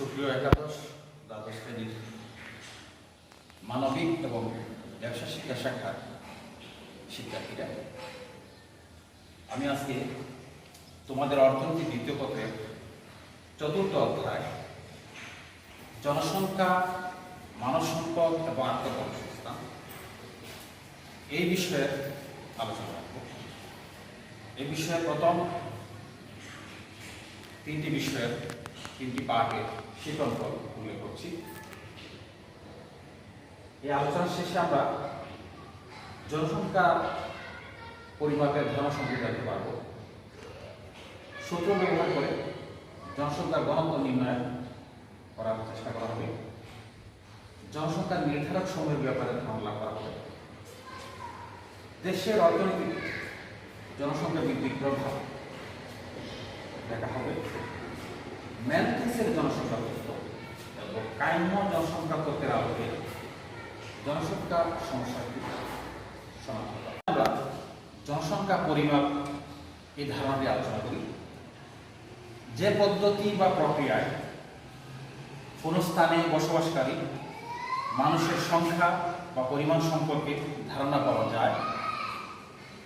সুপ্রিয় একাদশ দ্বাদশ শ্রেণীর মানবিক এবং ব্যবসা শিক্ষা শাখার শিক্ষার্থীরা, আমি আজকে তোমাদের অর্থনীতি দ্বিতীয় পত্রের চতুর্থ অধ্যায় জনসংখ্যা, মানব সম্পদ এবং আত্মকর্মসংস্থান এই বিষয়ে আলোচনা রাখব। এই বিষয়ে প্রথম তিনটি বিষয়ের তিনটি পাঠের শিক্ষণফল উল্লেখ করছি। এই আলোচনার শেষে আমরা জনসংখ্যা পরিমাপের ধারণা সম্পর্কে জানতে পারব। সূত্র ব্যবহার করে জনসংখ্যার ঘনত্ব নির্ণয় করার চেষ্টা করা হবে। জনসংখ্যার নির্ধারক সময়ের ব্যাপারে ধারণা লাভ করা হবে। দেশের অর্থনীতিতে জনসংখ্যা বৃদ্ধির প্রভাব দেখা হবে। ম্যালথিসের জনসংখ্যা তত্ত্ব এবং কাইম্য জনসংখ্যা তত্ত্বের আলোকে জনসংখ্যা সমস্যাটি সমাধান করা। আমরা জনসংখ্যা পরিমাপ এই ধারণাটি আলোচনা করি। যে পদ্ধতি বা প্রক্রিয়ায় কোন স্থানে বসবাসকারী মানুষের সংখ্যা বা পরিমাণ সম্পর্কে ধারণা পাওয়া যায়,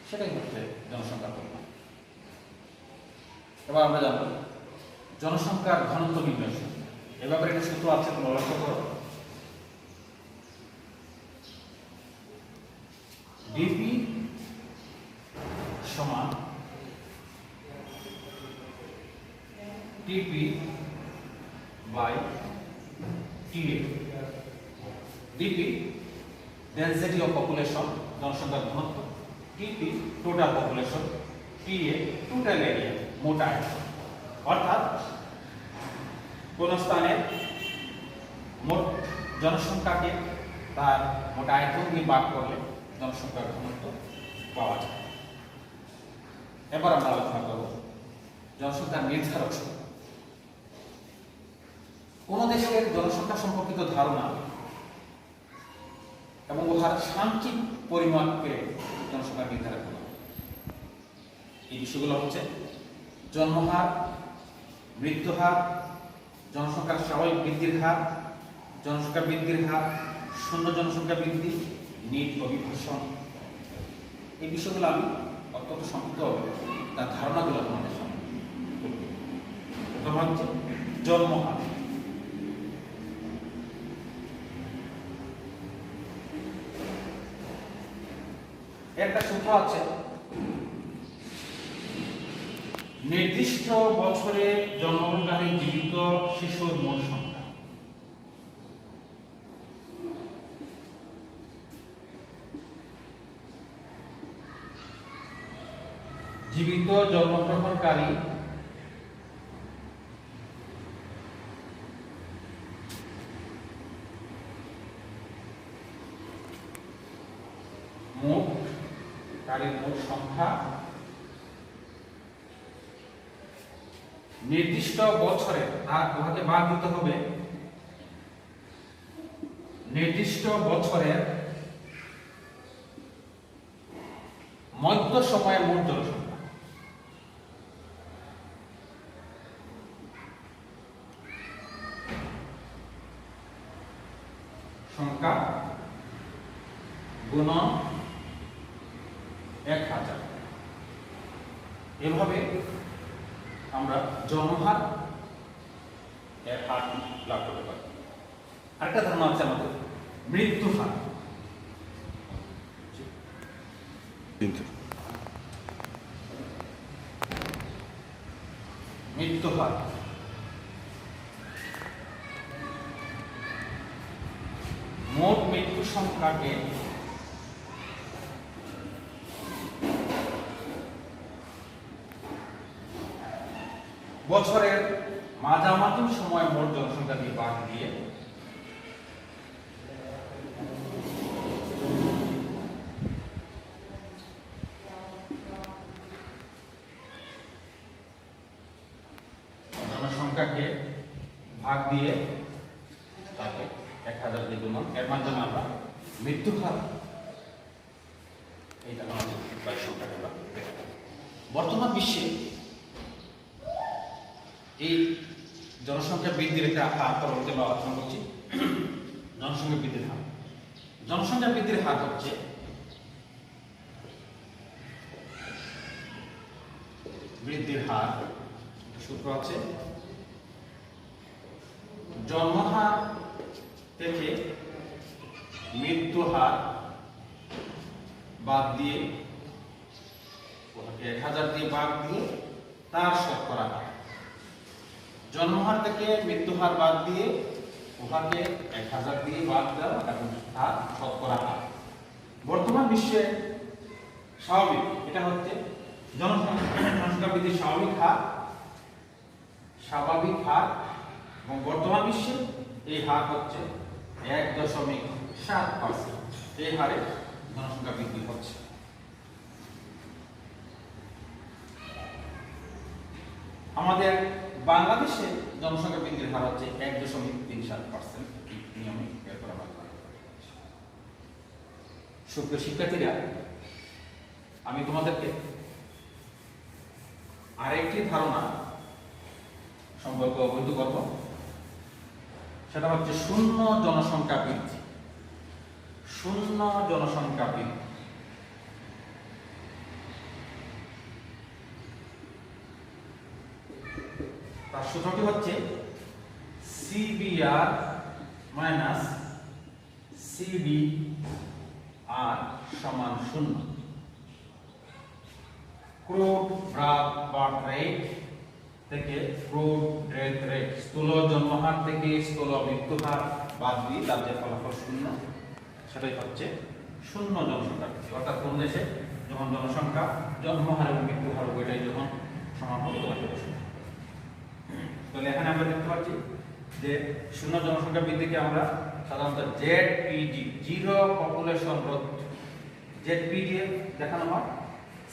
সেটাই হচ্ছে জনসংখ্যা পরিমাপ। এবার আমরা জানব জনসংখ্যার ঘনত্ব নির্ণয় সূত্র। এ ব্যাপারে একটা সূত্র আছে, তোমরা লক্ষ্য করো। ডিপি সমান TP by TA. DP density of population, জনসংখ্যার ঘনত্ব। TP total population. TA total area, মোট আয়তন। অর্থাৎ কোন স্থানের মোট জনসংখ্যাকে তার মোট আয়তন দিয়ে ভাগ করলে জনসংখ্যার ঘনত্ব পাওয়া যায়। এবার আমরা আলোচনা করব জনসংখ্যার নির্ধারক সময়। কোন দেশের জনসংখ্যা সম্পর্কিত ধারণা এবং উহার সাংখ্যিক পরিমাপকে জনসংখ্যা নির্ধারণ করা। এই বিষয়গুলো হচ্ছে জন্মহার, মৃত্যুহার, জনসংখ্যার স্বাভাবিক বৃদ্ধির হার, জনসংখ্যা বৃদ্ধির হার, শূন্য জনসংখ্যা বৃদ্ধি, নিট অভিবাসন। এই বিষয়গুলো আমি অত্যন্ত সংক্ষিপ্তভাবে তার ধারণাগুলো তোমাদের সামনে তুলব। প্রথম হচ্ছে জন্মহার। একটা সূত্র আছে, নির্দিষ্ট বছরে জন্মগ্রহণকারী জীবিত শিশুর মোট সংখ্যা। জীবিত জন্মগ্রহণকারী মোট সংখ্যা নির্দিষ্ট বছরে, আর উহাকে বাদ দিতে হবে নির্দিষ্ট বছরের মধ্য সময়ের মোট জনসংখ্যা। সংখ্যা গুণন 1000। এভাবে আমরা জন্মহার এর হার লাভ করতে পারি। আরেকটা ধারণা আছে আমাদের মৃত্যু হার। মৃত্যু হার মোট মৃত্যু সংখ্যাকে বছরের মাঝামাঝি সময় মোট জনসংখ্যা দিয়ে ভাগ দিয়ে জনসংখ্যাকে ভাগ দিয়ে তাকে 1000 দিয়ে গুণন, এর মাধ্যমে আমরা মৃত্যু হার এইটা আমাদের সংখ্যাটা বর্তমান বিশ্বে এই জনসংখ্যা বৃদ্ধির একটা হার পরবর্তী আলোচনা করছি। জনসংখ্যা বৃদ্ধির হার, জনসংখ্যা বৃদ্ধির হার হচ্ছে বৃদ্ধির হার, সূত্র আছে জন্মহার থেকে মৃত্যু হার বাদ দিয়ে 1000 দিয়ে বাদ দিয়ে তার শতকরা হার। জন্মহার থেকে মৃত্যু হার বাদ দিয়ে উহাকে 1000 দিয়ে বাদ দেওয়া এবং তার শতকরা হার। বর্তমান বিশ্বে স্বাভাবিক, এটা হচ্ছে জনসংখ্যা বৃদ্ধির স্বাভাবিক হার, এবং বর্তমান বিশ্বে এই হার হচ্ছে 1.7%। এই হারে জনসংখ্যা বৃদ্ধি হচ্ছে। আমাদের বাংলাদেশে জনসংখ্যা বৃদ্ধির হার হচ্ছে 1.37%। নিয়মে বের করা হয়। সুপ্রিয় শিক্ষার্থীরা, আমি তোমাদেরকে আরেকটি ধারণা সম্পর্কে অবহিত করব, সেটা হচ্ছে শূন্য জনসংখ্যা বৃদ্ধি। শূন্য জনসংখ্যা বৃদ্ধি তার সূত্রটি হচ্ছে CBR মাইনাস CBR সমান 0। ক্রুড বার্থ রেট থেকে ক্রুড ডেথ রেট, স্থূল জন্মহার থেকে স্থূল মৃত্যু হার বাদ দিয়ে তার যে ফলাফল 0, সেটাই হচ্ছে শূন্য জনসংখ্যা বৃদ্ধি। অর্থাৎ কোন দেশে যখন জনসংখ্যা জন্মহার এবং মৃত্যু হার ওইটাই যখন সমান হবে তখন সেটা শূন্য। তাহলে এখানে আমরা দেখতে পাচ্ছি যে শূন্য জনসংখ্যা বৃদ্ধিকে আমরা সাধারণত ZPG, zero population growth, ZPG দেখানো হয়।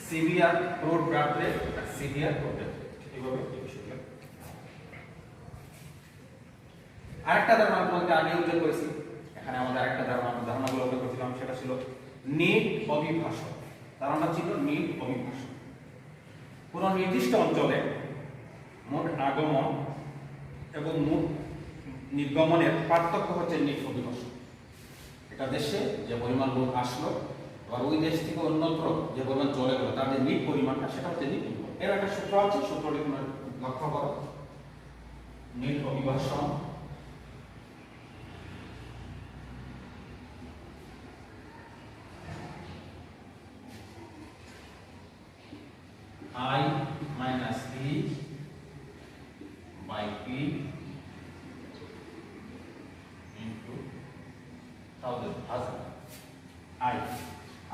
CBR crude birth rate, CBR crude death, এইভাবে এই বিষয়গুলো। আরেকটা ধারণা তোমাকে আগে উল্লেখ করেছি, এখানে আমাদের আরেকটা ধারণাগুলো উল্লেখ করেছিলাম, সেটা ছিল নেট অভিবাসন। ধারণা ছিল নেট অভিবাসন। কোনো নির্দিষ্ট অঞ্চলে মোট আগমন এবং মোট নির্গমনের পার্থক্য হচ্ছে নেট অভিবাসন। এটা দেশে যে পরিমাণ লোক আসলো, আর ওই দেশ থেকে অন্যত্র যে পরিমাণ চলে গেল, তার যে নেট পরিমাণটা, সেটা হচ্ছে নেট অভিবাসন। এর একটা সূত্র আছে, সূত্রটি তোমরা লক্ষ্য করো। নেট অভিবাসন I minus E by P into 1000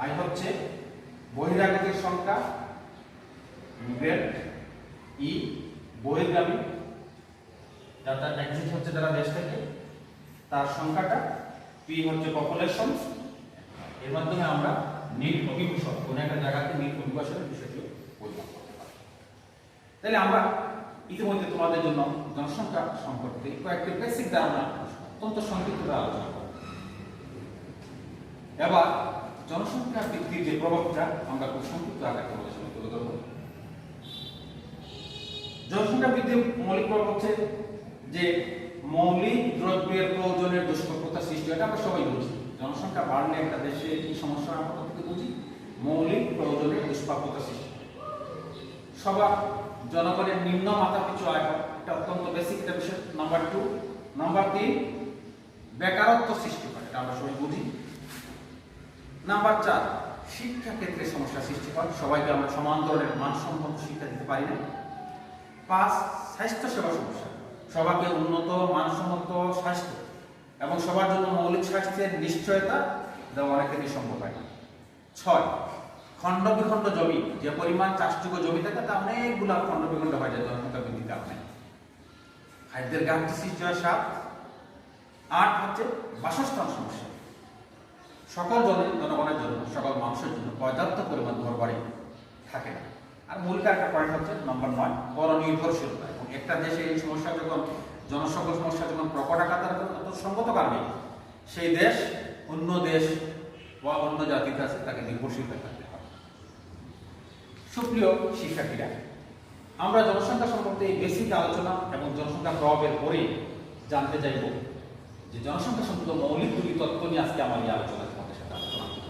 I হচ্ছে বহিরাগতের সংখ্যা, ই বহির্গামী, যারা এক্সিট হচ্ছে যারা দেশ থেকে, তার সংখ্যাটা, পি হচ্ছে পপুলেশন। এর মাধ্যমে আমরা নেট অভিবাসন, কোন একটা জায়গাতে নেট অভিবাসনের বিষয়টি পরিমাপ করতে পারি। তাহলে আমরা ইতিমধ্যে তোমাদের জন্য জনসংখ্যা সম্পর্কে কয়েকটি বেসিক ধারণা অত্যন্ত সংক্ষিপ্ত আলোচনা করব। এবার জনসংখ্যা বৃদ্ধির যে প্রভাবটা আমরা খুব সংক্ষিপ্ত আকারে তোমাদের সামনে তুলে ধরব। জনসংখ্যা বৃদ্ধির মৌলিক প্রভাব হচ্ছে যে মৌলিক দ্রব্যের প্রয়োজনের দুষ্প্রাপ্যতা সৃষ্টি। এটা আমরা সবাই বুঝি, জনসংখ্যা বাড়লে একটা দেশে কি সমস্যা আমরা প্রত্যেকে বুঝি, মৌলিক প্রয়োজনের দুষ্প্রাপ্যতা সৃষ্টি। সবার জনগণের নিম্ন মাথাপিছু আয়, এটা অত্যন্ত বেসিক একটা বিষয়। নাম্বার 2, নাম্বার 3 বেকারত্ব সৃষ্টি করে, এটা আমরা সবাই বুঝি। নাম্বার 4 শিক্ষা ক্ষেত্রে সমস্যা সৃষ্টি হয়, সবাইকে আমরা সমান ধরনের মানসম্পন্ন শিক্ষা দিতে পারি না। 5 স্বাস্থ্য সেবা সমস্যা, সবাইকে উন্নত মানসম্মত স্বাস্থ্য এবং সবার জন্য মৌলিক স্বাস্থ্যের নিশ্চয়তা দেওয়া অনেকেরই সম্ভব হয় না। 6 খণ্ড বিখণ্ড জমি, যে পরিমাণ চাষযোগ্য জমি থাকে তা অনেকগুলো খণ্ড বিখণ্ড হয়ে যায় জনসংখ্যা বৃদ্ধির কারণে। খাদ্যের ঘাটতি সৃষ্টি হয়। 7 8 হচ্ছে বাসস্থান সমস্যা, সকল জনগণের জন্য, সকল মানুষের জন্য পর্যাপ্ত পরিমাণ ঘরবাড়ি থাকে না। আর মূল একটা পয়েন্ট হচ্ছে নাম্বার 9 পরনির্ভরশীলতা। এবং একটা দেশে এই সমস্যা যখন, জনসকল সমস্যা যখন প্রকট আকার সঙ্গত কারণে, সেই দেশ অন্য দেশ বা অন্য জাতির কাছে তাকে নির্ভরশীল থাকতে হবে। সুপ্রিয় শিক্ষার্থীরা, আমরা জনসংখ্যা সম্পর্কে এই বেসিক আলোচনা এবং জনসংখ্যা প্রভাবের পরে জানতে চাইব যে জনসংখ্যা সম্পর্কে মৌলিক দুটি তত্ত্ব নিয়ে আজকে আমার এই আলোচনা তোমাদের সাথে আলোচনা করব।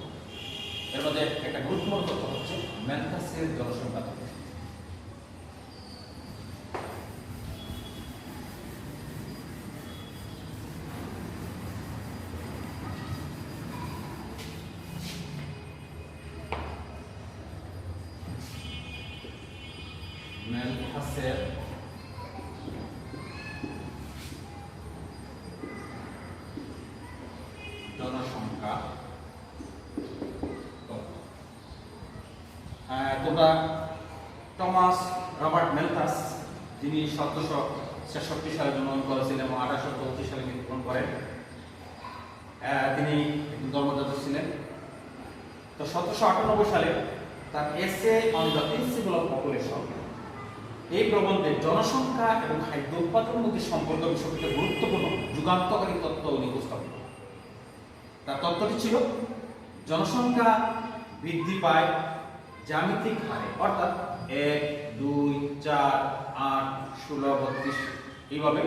এর মধ্যে একটা গুরুত্বপূর্ণ তথ্য হচ্ছে ম্যালথাসের জনসংখ্যা তত্ত্ব। ম্যালথাসের জনসংখ্যা তোমরা টমাস রবার্ট ম্যালথাস, যিনি 1766 সালে জন্মগ্রহণ করেছিলেন এবং 1834 সালে মৃত্যুবরণ করেন, তিনি ধর্মযাজক ছিলেন। তো 1798 সালে তার essay on the principle of population এই প্রবন্ধে জনসংখ্যা এবং খাদ্য উৎপাদনের মধ্যে সম্পর্ক বিষয়টিতে গুরুত্বপূর্ণ যুগান্তকারী তত্ত্ব উনি উপস্থাপন করেন। তার তত্ত্বটি ছিল জনসংখ্যা বৃদ্ধি পায় জ্যামিতিক হারে, অর্থাৎ 1, 2, 4, 8, 16, 32 এইভাবে,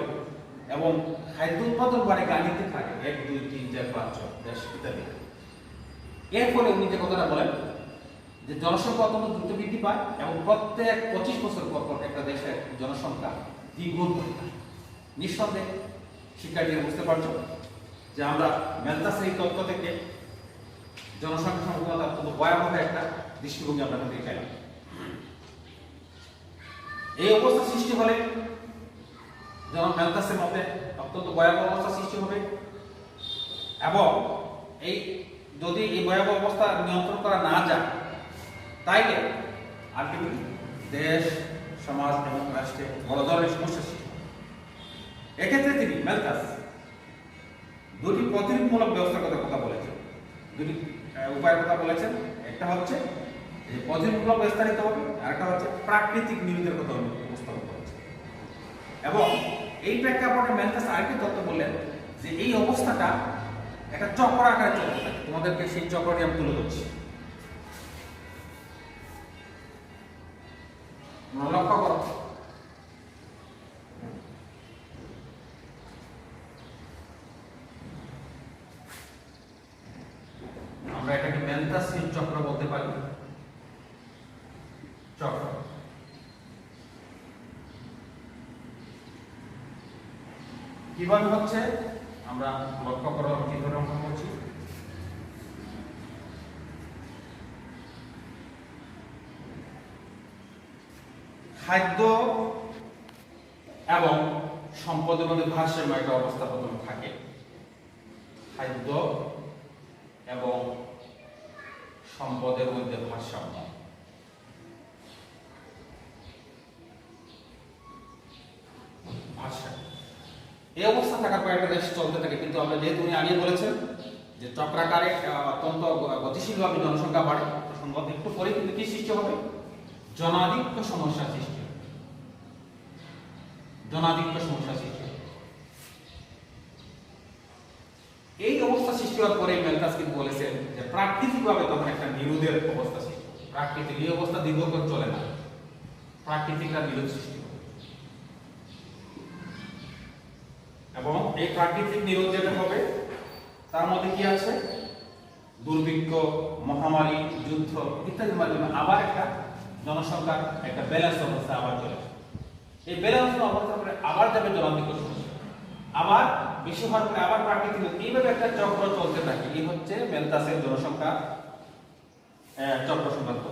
এবং খাদ্য উৎপাদন বাড়ে গাণিতিক হারে 1, 2, 3, 4, 5, 6 ইত্যাদি। এর ফলে উনি যে কথাটা বলেন যে জনসংখ্যা অত্যন্ত দ্রুত বৃদ্ধি পায় এবং প্রত্যেক 25 বছর পর পর একটা দেশের জনসংখ্যা দ্বিগুণ হয়ে যায়। নিঃসন্দেহে শিক্ষার্থীরা বুঝতে পারছো যে আমরা ম্যালথাসের এই তত্ত্ব থেকে জনসংখ্যা সম্পূর্ণতা অত্যন্ত ভয়াবহ একটা দৃষ্টিভঙ্গি আমরা দেখতে পেলাম। এই অবস্থা সৃষ্টি হলে যেমন ম্যালথাসের মতে অত্যন্ত ভয়াবহ অবস্থা সৃষ্টি হবে, এবং এই যদি এই ভয়াবহ অবস্থা নিয়ন্ত্রণ করা না যায় তাইলে আলটিমেটলি দেশ, সমাজ এবং রাষ্ট্রে বড় ধরনের সমস্যা সৃষ্টি হবে। এক্ষেত্রে তিনি ম্যালথাস দুটি প্রতিরোধমূলক ব্যবস্থার কথা বলেছেন, দুটি উপায়ের কথা বলেছেন। একটা হচ্ছে যে প্রতিরোধমূলক ব্যবস্থা নিতে হবে, আর একটা হচ্ছে প্রাকৃতিক নিরোধের কথা উপস্থাপন করেছেন। এবং এই প্রেক্ষাপটে ম্যালথাস আরেকটি তত্ত্ব বললেন যে এই অবস্থাটা একটা চক্র আকারে চলতে থাকে। তোমাদেরকে সেই চক্রটি আমি তুলে ধরছি। লক্ষ্য করো, আমরা এটাকে ম্যালথাসীয় চক্র বলতে পারি। চক্র কিভাবে হচ্ছে আমরা লক্ষ্য করো, কি ধরে অঙ্কন করছি। খাদ্য এবং সম্পদের মধ্যে ভারসাম্য একটা অবস্থা প্রথমে থাকে। খাদ্য এবং সম্পদের মধ্যে ভারসাম্য। এই অবস্থা থাকার পর একটা দেশ চলতে থাকে, কিন্তু আমরা যেহেতু উনি আগে বলেছেন যে চক্রাকারে অত্যন্ত গতিশীলভাবে জনসংখ্যা বাড়ে, সম্ভব একটু পরে কিন্তু কি সৃষ্টি হবে? জনাধিক্য সমস্যা সৃষ্টি হবে। জনাধিক্য সমস্যা সৃষ্টি হবে। এই অবস্থা সৃষ্টি হওয়ার পরে ম্যালথাস কিন্তু বলেছেন যে প্রাকৃতিকভাবে তখন একটা নিরোধের অবস্থা সৃষ্টি হবে। প্রাকৃতিক এই অবস্থা দীর্ঘক্ষণ চলে না, প্রাকৃতিকরা নিরোধ সৃষ্টি হবে। এবং এই প্রাকৃতিক নিরোধ যেটা হবে তার মধ্যে কি আছে? দুর্ভিক্ষ, মহামারী, যুদ্ধ ইত্যাদির মাধ্যমে আবার একটা জনসংখ্যার একটা ব্যালেন্স অবস্থা আবার চলে আসে। এই ব্যালেন্স অবস্থা পরে আবার যাবে জনাধিক্য সমস্যা, আবার বেশি হওয়ার পরে আবার প্রাকৃতিক, এইভাবে একটা চক্র চলতে থাকে। এই হচ্ছে ম্যালথাসের জনসংখ্যা চক্র সংক্রান্ত।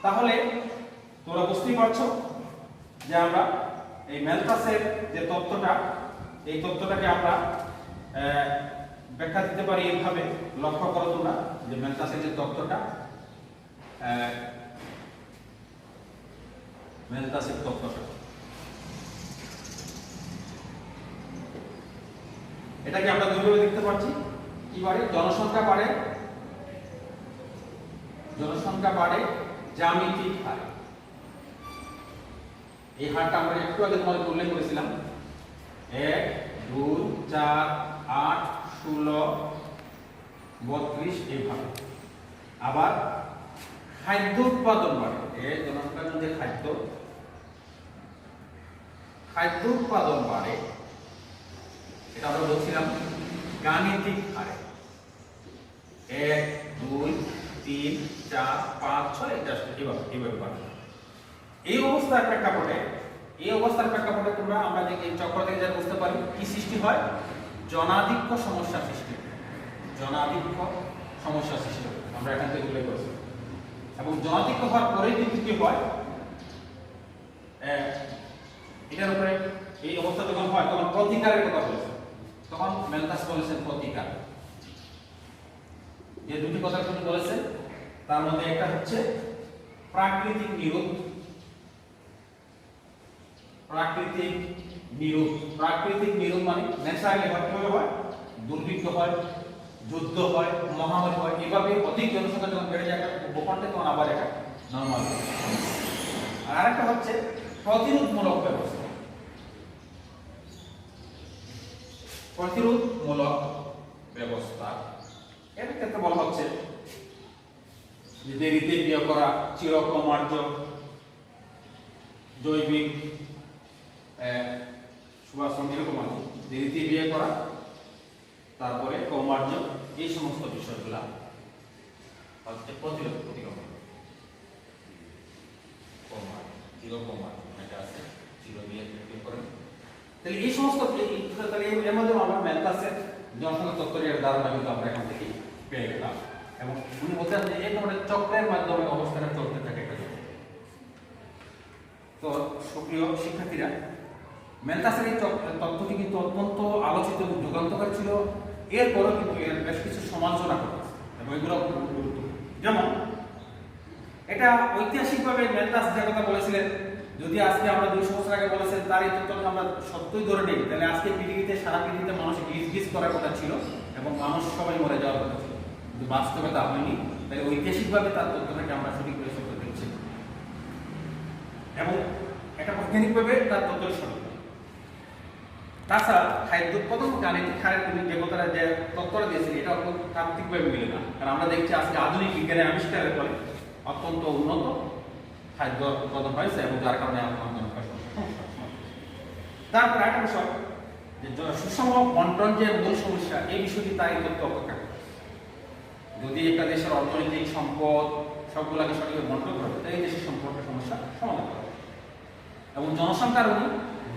তাহলে তোমরা বুঝতেই পারছো যে আমরা এই ম্যালথাসের যে তত্ত্বটা, এই তত্ত্বটাকে আমরা ব্যাখ্যা দিতে পারি এইভাবে। লক্ষ্য করো তোমরা যে ম্যালথাসের যে তত্ত্বটা, ম্যালথাসের তত্ত্বটা এটাকে আমরা দুইভাবে দেখতে পাচ্ছি। কি বাড়ে? জনসংখ্যা বাড়ে জ্যামিতিক হারে। এই হারটা আমরা একটু আগে তোমাদের উল্লেখ করেছিলাম, 1, 2, 4, 8, 16, 32 এইভাবে। আবার খাদ্য উৎপাদন বাড়ে, জনসংখ্যার মধ্যে খাদ্য উৎপাদন বাড়ে, এটা আমরা বলছিলাম গাণিতিক হারে 1 2 3 4 5 6 এটা এইভাবে বাড়ে। এই অবস্থার প্রেক্ষাপটে আমরা দেখি চক্র থেকে যা বুঝতে পারি কি সৃষ্টি হয়, জনাধিক্য সমস্যা সৃষ্টি হয়। আমরা এখান থেকে উল্লেখ করেছি। এবং জনাধিক্য হওয়ার পরে কিন্তু কি হয়, এটার উপরে এই অবস্থা যখন হয় তখন প্রতিকারের কথা বলেছে, তখন ম্যালথাস বলেছেন প্রতিকার। যে দুটি কথা তিনি বলেছেন তার মধ্যে একটা হচ্ছে প্রাকৃতিক নিরোধ। প্রাকৃতিক নিরোধ মানে ন্যাচারালি হয়, দুর্ভিক্ষ হয়, যুদ্ধ হয়, মহামারী হয়, এভাবে অধিক জনসংখ্যা যখন বেড়ে যায় ভূখণ্ডে তখন আবার এটা নর্মাল। আর আরেকটা হচ্ছে প্রতিরোধমূলক ব্যবস্থা। এর ক্ষেত্রে বলা হচ্ছে যে দেরিতে বিয়ে করা, চিরকমার্য, জৈবিক সুবাসন, এরকম আর কি, দেরিতে বিয়ে করা, তারপরে কৌমার্য, এই সমস্ত বিষয়গুলা হচ্ছে প্রতিরোধ প্রতিক্রমণ। তাহলে এই সমস্ত এর মধ্যে আমরা ম্যালথাসের জনসংখ্যা তত্ত্বের ধারণা কিন্তু আমরা এখান থেকে পেয়ে গেলাম। এবং উনি বলছেন যে এই ধরনের চক্রের মাধ্যমে অবস্থাটা চলতে থাকে। তো সুপ্রিয় শিক্ষার্থীরা, ম্যালথাসের এই তত্ত্বটি কিন্তু অত্যন্ত আলোচিত এবং যুগান্তকারী ছিল। এরপরও কিন্তু এর বেশ কিছু সমালোচনা করেছে এবং এগুলো গুরুত্বপূর্ণ। যেমন এটা ঐতিহাসিকভাবে ম্যালথাস যে কথা বলেছিলেন, যদি আজকে আমরা 200 বছর আগে বলেছেন তার এই তত্ত্বকে আমরা সত্যই ধরে নিই, তাহলে আজকে সারা পৃথিবীতে মানুষ গিজ করার কথা ছিল এবং মানুষ সবাই মরে যাওয়ার কথা ছিল, কিন্তু বাস্তবে তা হয়নি। তাই ঐতিহাসিকভাবে তার তত্ত্বটাকে আমরা সঠিকভাবে সত্য দেখছি এবং এটা বৈজ্ঞানিকভাবে তার তত্ত্ব সঠিক। তাছাড়া খাদ্য উৎপাদন গাণিতিক হারের যে কথাটা যে তত্ত্বটা দিয়েছেন এটা তাত্ত্বিকভাবে মিলে না, কারণ আমরা দেখছি আজকে আধুনিক বিজ্ঞানের আবিষ্কারের ফলে অত্যন্ত উন্নত খাদ্য উৎপাদন হয়েছে এবং যার কারণে তারপর একটা বিষয় যে সুষম বন্টন যে মূল সমস্যা, এই বিষয়টি তাই তথ্য অপেক্ষা করে। যদি একটা দেশের অর্থনৈতিক সম্পদ সবগুলোকে সঠিকভাবে বন্টন করা হয়, এই দেশের সম্পদের সমস্যা সমাধান করা হবে। এবং জনসংখ্যার উনি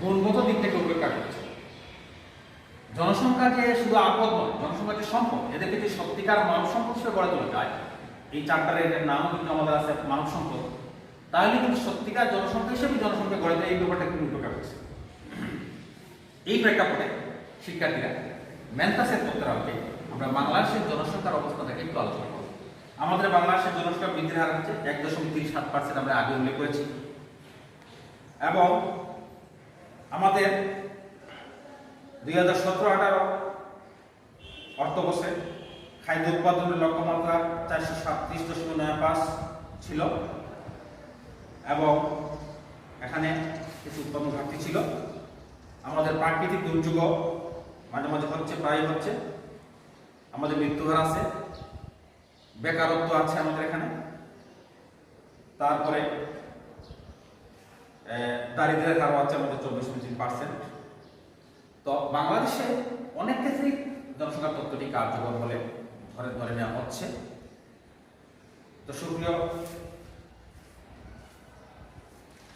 গুণগত দিক থেকে উপেক্ষা করছে। জনসংখ্যা যে শুধু আপদ নয়, জনসংখ্যা যে সম্পদ, এদেরকে যে সত্যিকার মানব সম্পদ হিসেবে গড়ে তোলা যায়, এই চারটার নামও কিন্তু আমাদের আছে মানব সম্পদ, তাহলে কিন্তু সত্যিকার জনসংখ্যা হিসেবে জনসংখ্যা গড়ে তোলা, এই ব্যাপারটা কিন্তু উপেক্ষা করছে। এই প্রেক্ষাপটে শিক্ষার্থীরা ম্যালথাসের তত্ত্বের আলোকে আমরা বাংলাদেশের জনসংখ্যার অবস্থাটাকে একটু আলোচনা করব। আমাদের বাংলাদেশের জনসংখ্যা বৃদ্ধির হার হচ্ছে 1.37%, আমরা আগে উল্লেখ করেছি। এবং আমাদের 2017-18 অর্থবর্ষে খাদ্য উৎপাদনের লক্ষ্যমাত্রা 437.95 ছিল এবং এখানে কিছু উৎপাদন ঘাটতি ছিল। আমাদের প্রাকৃতিক দুর্যোগ মাঝে মাঝে হচ্ছে, প্রায় হচ্ছে, আমাদের মৃত্যুহার আছে, বেকারত্ব আছে আমাদের এখানে, তারপরে দারিদ্র্যের হারও আছে আমাদের 24%। তো বাংলাদেশে অনেক ক্ষেত্রেই জনসংখ্যার তত্ত্বটি কার্যকর বলে ধরে নেওয়া হচ্ছে। তো সুপ্রিয়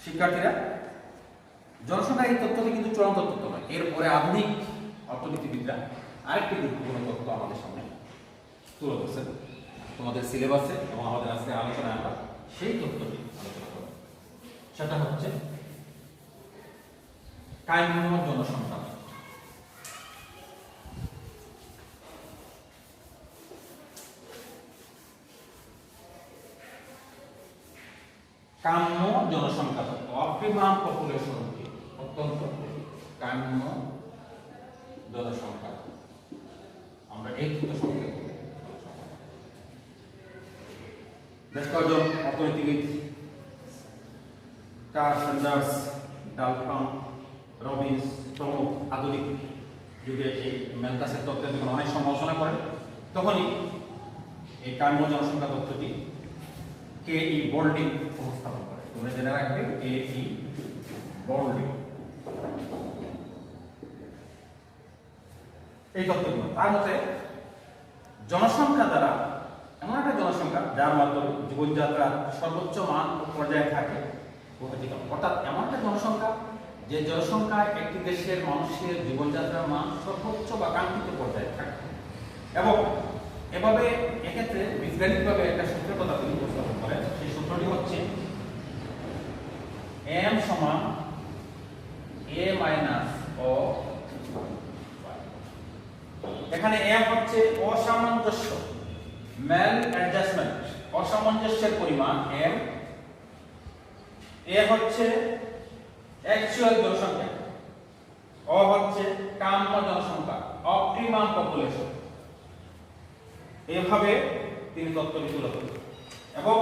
শিক্ষার্থীরা, জনসংখ্যার এই তত্ত্বটি কিন্তু চূড়ান্ত তত্ত্ব নয়, এরপরে আধুনিক অর্থনীতিবিদরা আরেকটি গুরুত্বপূর্ণ তত্ত্ব আমাদের সামনে তুলে ধরছেন তোমাদের সিলেবাসে এবং আমাদের আজকে আলোচনায় আমরা সেই তত্ত্বটি আলোচনা করব। সেটা হচ্ছে কাম্য জনসংখ্যা। কাম্য জনসংখ্যা তত্ত্ব, অপটিমাম পপুলেশন, অত্যন্ত কাম্য জনসংখ্যা। আমরা এই তত্ত্ব সম্পর্কে বেশ কয়েকজন অর্থনীতিবিদ, কার্ল স্যান্ডার্স, ডালটন, রবিন্স প্রমুখ আধুনিক যুগে এই ম্যালথাসের তত্ত্বের যখন অনেক সমালোচনা করেন, তখনই এই কাম্য জনসংখ্যা তত্ত্বটি কে ই বোল্ডিং উপস্থাপন করে। তোমরা জেনে রাখবে কে ই বোল্ডিং। এই তথ্যগুলো তার মতে জনসংখ্যা দ্বারা এমন একটা জনসংখ্যা যার মাধ্যমে জীবনযাত্রার সর্বোচ্চ মান ও পর্যায়ে থাকে অধিকার, অর্থাৎ এমন একটা জনসংখ্যা যে জনসংখ্যায় একটি দেশের মানুষের জীবনযাত্রার মান সর্বোচ্চ বা কাঙ্ক্ষিত পর্যায়ে থাকে। এবং এভাবে এক্ষেত্রে বৈজ্ঞানিকভাবে একটা সূত্রের কথা তিনি উপস্থাপন করেন। সেই সূত্রটি হচ্ছে m সমান a মাইনাস ও। এখানে m হচ্ছে অসামঞ্জস্য, ম্যাল অ্যাডজাস্টমেন্ট, অসামঞ্জস্যের পরিমাণ m, a হচ্ছে অ্যাকচুয়াল জনসংখ্যা, ও হচ্ছে কাম্য জনসংখ্যা, অপটিমাম পপুলেশন। এভাবে তিনি তত্ত্বটি তুলে ধরেন এবং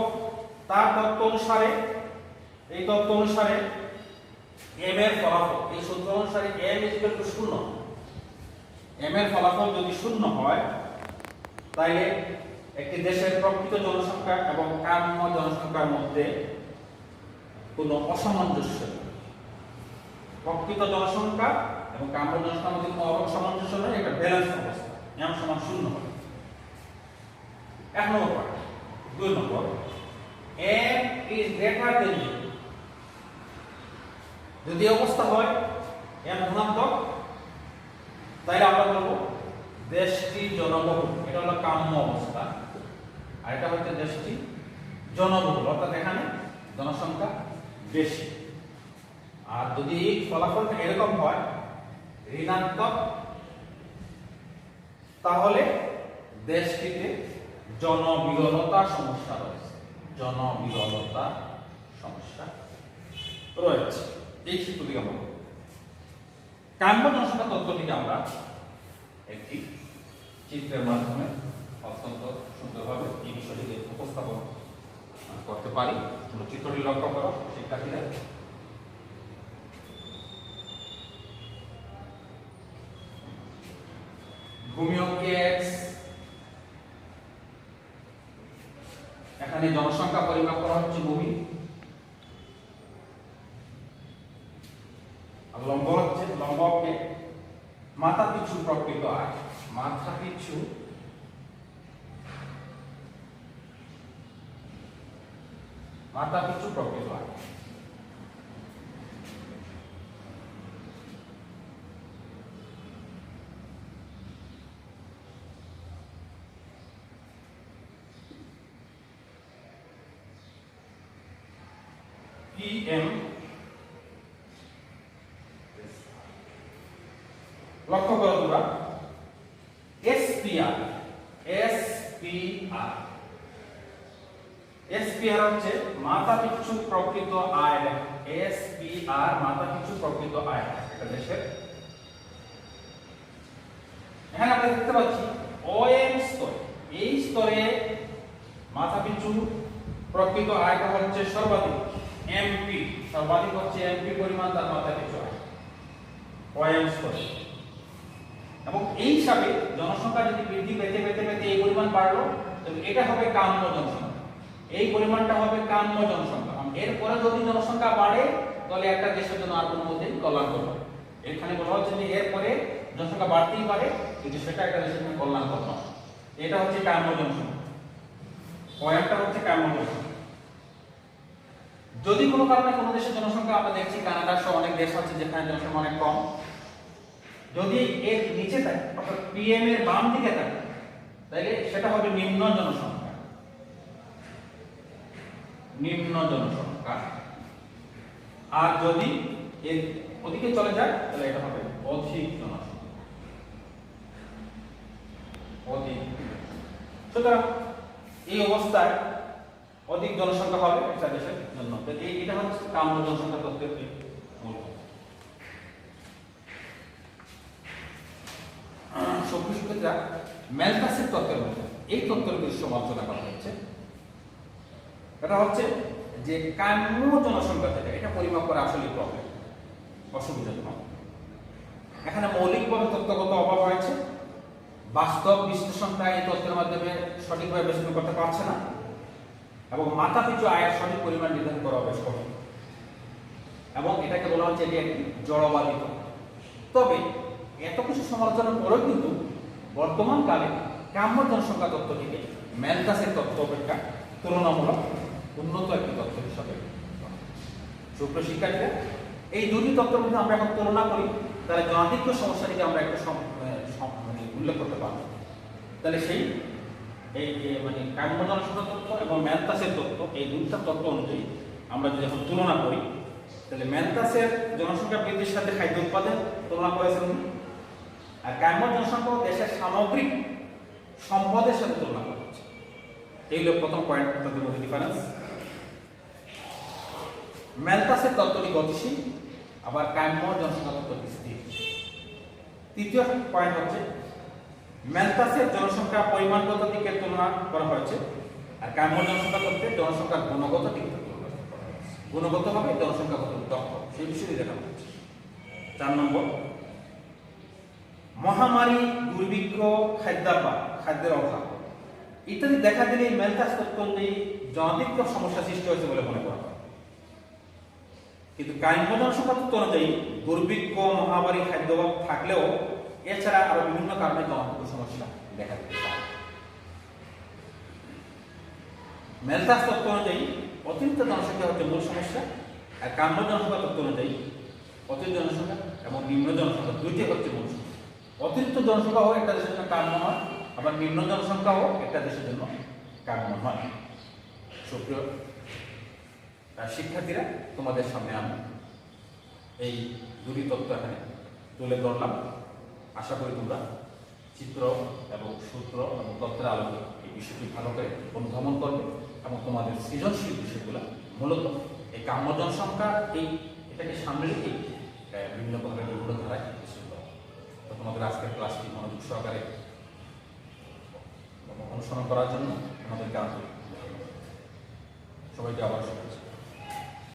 তার তত্ত্ব অনুসারে এই তত্ত্ব অনুসারে m এর ফলাফল, এই সূত্র অনুসারে m ইকুয়াল টু 0, m এর ফলাফল যদি 0 হয় তাহলে একটি দেশের প্রকৃত জনসংখ্যা এবং কাম্য জনসংখ্যার মধ্যে কোনো অসামঞ্জস্য, প্রকৃত জনসংখ্যা এবং কাম্য জনসংখ্যার মধ্যে কোনো অসামঞ্জস্য নয়, একটা ব্যালেন্স অবস্থা, m সমান 0 হয়। 1 number point. 2 number, m is greater than 0, যদি অবস্থা হয় m ধনাত্মক তাহলে আমরা বলবো দেশটি জনবহুল, এটা হলো কাম্য অবস্থা, আর এটা হচ্ছে দেশটি জনবহুল, অর্থাৎ এখানে জনসংখ্যা বেশি। আর যদি এই ফলাফলটা এরকম হয় ঋণাত্মক, তাহলে দেশটিতে জনবিরলতার সমস্যা রয়েছে, জনবিরলতার সমস্যা রয়েছে। এই সূত্রটি আমরা কাম্য জনসংখ্যা তত্ত্বটিকে আমরা একটি চিত্রের মাধ্যমে অত্যন্ত সুন্দরভাবে এই বিষয়টিকে উপস্থাপন করতে পারি। চিত্রটি লক্ষ্য করো শিক্ষার্থীরা। ভূমি অঙ্কে x, এখানে জনসংখ্যা পরিমাপ করা হচ্ছে ভূমি, আর লম্ব হচ্ছে লম্ব অঙ্কে মাথা পিছু প্রকৃত আয়, মাথা পিছু প্রকৃত আয়। PM লক্ষ্য করো তোমরা SPR হচ্ছে মাথা পিছু প্রকৃত আয়। SPR মাথা পিছু প্রকৃত আয় এটা দেশের। এখানে আমরা দেখতে পাচ্ছি OM স্তর, এই স্তরে মাথা পিছু প্রকৃত আয়টা হচ্ছে সর্বাধিক MP, সর্বাধিক হচ্ছে MP পরিমাণ তার মাথা পিছু আয় OM স্তরে। এবং এই হিসাবে জনসংখ্যা যদি বৃদ্ধি পেতে পেতে পেতে এই পরিমাণ বাড়লো, তবে এটা হবে কাম্য জনসংখ্যা, এই পরিমাণটা হবে কাম্য জনসংখ্যা। এরপরে যদি জনসংখ্যা বাড়ে তাহলে একটা দেশের জন্য আর কোনো মতেই কল্যাণকর নয়। এখানে বলা হচ্ছে যে এরপরে জনসংখ্যা বাড়তেই পারে, কিন্তু সেটা একটা দেশের জন্য কল্যাণকর নয়। এটা হচ্ছে কাম্য জনসংখ্যা, পয়েন্টটা হচ্ছে কাম্য জনসংখ্যা। যদি কোনো কারণে কোনো দেশের জনসংখ্যা, আমরা দেখছি কানাডা সহ অনেক দেশ আছে যেখানে জনসংখ্যা অনেক কম, যদি এর নিচে থাকে অর্থাৎ PM এর বাম দিকে থাকে তাহলে সেটা হবে নিম্ন জনসংখ্যা, নিম্ন জনসংখ্যা। আর যদি এর ওদিকে চলে যায় তাহলে এটা হবে অধিক জনসংখ্যা, অধিক। সুতরাং এই অবস্থায় অধিক জনসংখ্যা হবে একটা দেশের জন্য। এটা হচ্ছে কাম্য জনসংখ্যা তত্ত্বের মূল। সবকিছুক্ষেত্রে ম্যালথাসের তত্ত্বের মধ্যে এই তত্ত্বের কিছু সমালোচনা করা হয়েছে। এটা হচ্ছে যে কাম্য জনসংখ্যা যেটা, এটা পরিমাপ করা আসলে প্রবলেম, অসুবিধাজনক। এখানে মৌলিকভাবে তত্ত্বগত অভাব রয়েছে, বাস্তব বিশ্লেষণটা এই তত্ত্বের মাধ্যমে সঠিকভাবে বিশ্লেষণ করতে পারছে না, এবং মাথাপিছু আয়ের সঠিক পরিমাণ নির্ধারণ করা বেশ কঠিন, এবং এটাকে বলা হচ্ছে এটি একটি জড়বাদী তত্ত্ব। তবে এত কিছু সমালোচনার পরেও কিন্তু বর্তমানকালে কাম্য জনসংখ্যা তত্ত্বটিকে ম্যালথাসের তত্ত্ব অপেক্ষা তুলনামূলক উন্নত একটি তত্ত্ব হিসাবে। সুপ্রিয় শিক্ষার্থীরা, এই দুটি তত্ত্বের মধ্যে আমরা এখন তুলনা করি, তাহলে জনাধিক্য সমস্যাটিকে আমরা একটু উল্লেখ করতে পারবো। তাহলে সেই এই কাম্য জনসংখ্যা তত্ত্ব এবং ম্যালথাসের তত্ত্ব, এই দুইটা তত্ত্ব অনুযায়ী আমরা যদি এখন তুলনা করি, তাহলে ম্যালথাসের জনসংখ্যা বৃদ্ধির সাথে খাদ্য উৎপাদন তুলনা করেছেন, আর কাম্য জনসংখ্যা দেশের সামগ্রিক সম্পদের সাথে তুলনা করা হচ্ছে। এই হলো প্রথম পয়েন্ট, তাদের মধ্যে ডিফারেন্স। ম্যালথাসের তত্ত্বটি গতিশীল, আবার কাম্য জনসংখ্যা তত্ত্বটি স্থির। তৃতীয় পয়েন্ট হচ্ছে ম্যালথাসের জনসংখ্যা পরিমাণগত দিকে তুলনা করা হয়েছে, আর কাম্য জনসংখ্যা তত্ত্বে জনসংখ্যার গুণগত দিকে তুলনা করা হয়েছে। গুণগতভাবে জনসংখ্যা কত দক্ষ সেই বিষয়ে দেখানো হচ্ছে। 4 নম্বর, মহামারী, দুর্ভিক্ষ, খাদ্যের অভাব ইত্যাদি দেখা দিলে ম্যালথাস তত্ত্ব অনুযায়ী জনাধিক্য সমস্যা সৃষ্টি হয়েছে বলে মনে করা হয়। কিন্তু কাম্য জনসংখ্যা তত্ত্ব অনুযায়ী দুর্ভিক্ষ, মহামারী, খাদ্য অভাব থাকলেও এছাড়া আরো বিভিন্ন কারণে জনাধিক্য সমস্যা দেখা দিতে পারে। ম্যালথাস তত্ত্ব অনুযায়ী অতিরিক্ত জনসংখ্যা হচ্ছে মূল সমস্যা, আর কাম্য জনসংখ্যা তত্ত্ব অনুযায়ী অতিরিক্ত জনসংখ্যা এবং নিম্ন জনসংখ্যা দুইটি হচ্ছে মূল সমস্যা। অতিরিক্ত জনসংখ্যাও একটা দেশের জন্য কাম্য হয়, আবার নিম্ন জনসংখ্যাও একটা দেশের জন্য কাম্য হয়। সুপ্রিয় শিক্ষার্থীরা, তোমাদের সামনে আমি এই দুটি তত্ত্ব এখানে তুলে ধরলাম। আশা করি তোমরা চিত্র এবং সূত্র এবং তত্ত্বের আলোকে এই বিষয়টি ভালো করে অনুধাবন করবে এবং তোমাদের সৃজনশীল বিষয়গুলো মূলত এই কাম্য জনসংখ্যা এটাকে সামনে রেখে বিভিন্ন প্রকারের বিভিন্ন ধারায় তো তোমাদের আজকের ক্লাসটি মনোযোগ সহকারে অনুসরণ করার জন্য আমাদেরকে আন্তরিক সবাইকে আবার